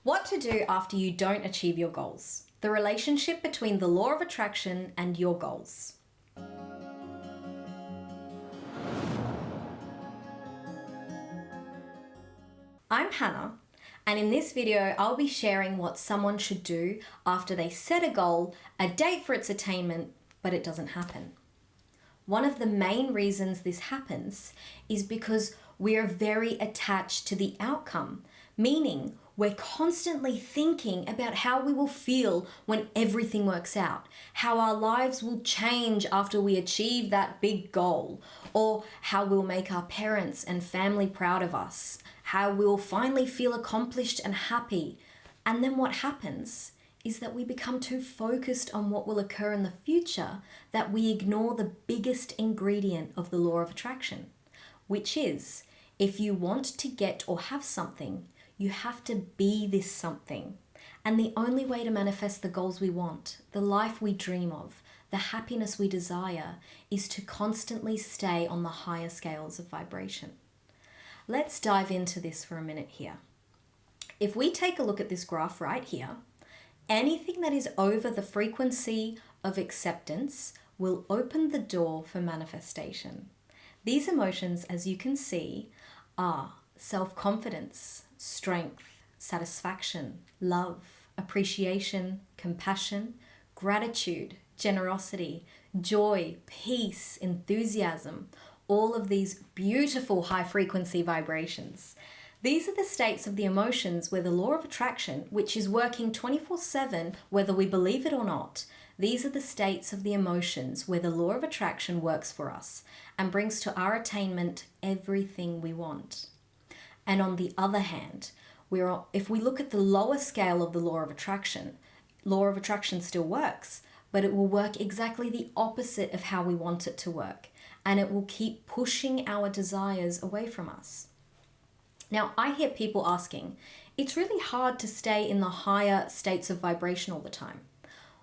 What to do after you don't achieve your goals. The relationship between the law of attraction and your goals. I'm Hannah, and in this video, I'll be sharing what someone should do after they set a goal, a date for its attainment, but it doesn't happen. One of the main reasons this happens is because we are very attached to the outcome, meaning we're constantly thinking about how we will feel when everything works out, how our lives will change after we achieve that big goal, or how we'll make our parents and family proud of us, how we'll finally feel accomplished and happy. And then what happens is that we become too focused on what will occur in the future that we ignore the biggest ingredient of the law of attraction, which is if you want to get or have something, you have to be this something. And the only way to manifest the goals we want, the life we dream of, the happiness we desire, is to constantly stay on the higher scales of vibration. Let's dive into this for a minute here. If we take a look at this graph right here, anything that is over the frequency of acceptance will open the door for manifestation. These emotions, as you can see, are self-confidence, strength, satisfaction, love, appreciation, compassion, gratitude, generosity, joy, peace, enthusiasm, all of these beautiful high-frequency vibrations. These are the states of the emotions where the law of attraction, which is working 24/7, whether we believe it or not, these are the states of the emotions where the law of attraction works for us and brings to our attainment everything we want. And on the other hand, if we look at the lower scale of the law of attraction still works, but it will work exactly the opposite of how we want it to work, and it will keep pushing our desires away from us. Now, I hear people asking, it's really hard to stay in the higher states of vibration all the time.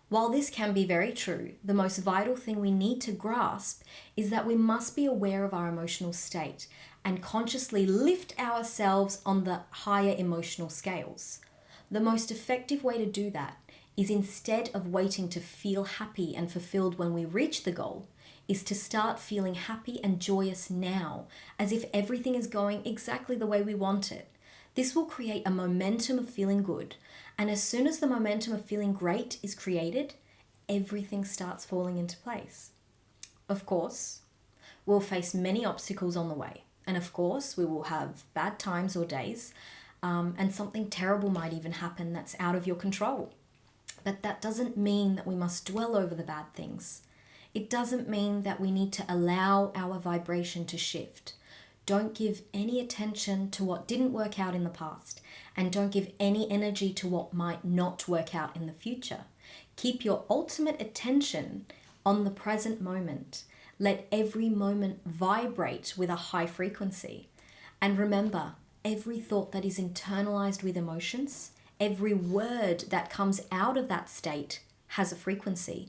While this can be very true, the most vital thing we need to grasp is that we must be aware of our emotional state and consciously lift ourselves on the higher emotional scales. The most effective way to do that is, instead of waiting to feel happy and fulfilled when we reach the goal, is to start feeling happy and joyous now, as if everything is going exactly the way we want it. This will create a momentum of feeling good, and as soon as the momentum of feeling great is created, everything starts falling into place. Of course, we'll face many obstacles on the way, and of course, we will have bad times or days, and something terrible might even happen that's out of your control. But that doesn't mean that we must dwell over the bad things. It doesn't mean that we need to allow our vibration to shift. Don't give any attention to what didn't work out in the past, and don't give any energy to what might not work out in the future. Keep your ultimate attention on the present moment. Let every moment vibrate with a high frequency. And remember, every thought that is internalized with emotions, every word that comes out of that state has a frequency.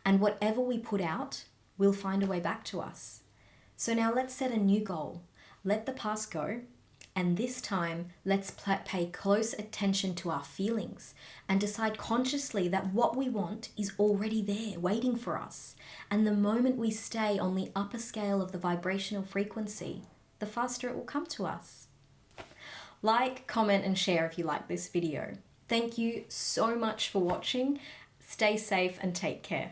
And whatever we put out will find a way back to us. So now let's set a new goal. Let the past go. And this time, let's pay close attention to our feelings and decide consciously that what we want is already there, waiting for us. And the moment we stay on the upper scale of the vibrational frequency, the faster it will come to us. Like, comment, and share if you like this video. Thank you so much for watching. Stay safe and take care.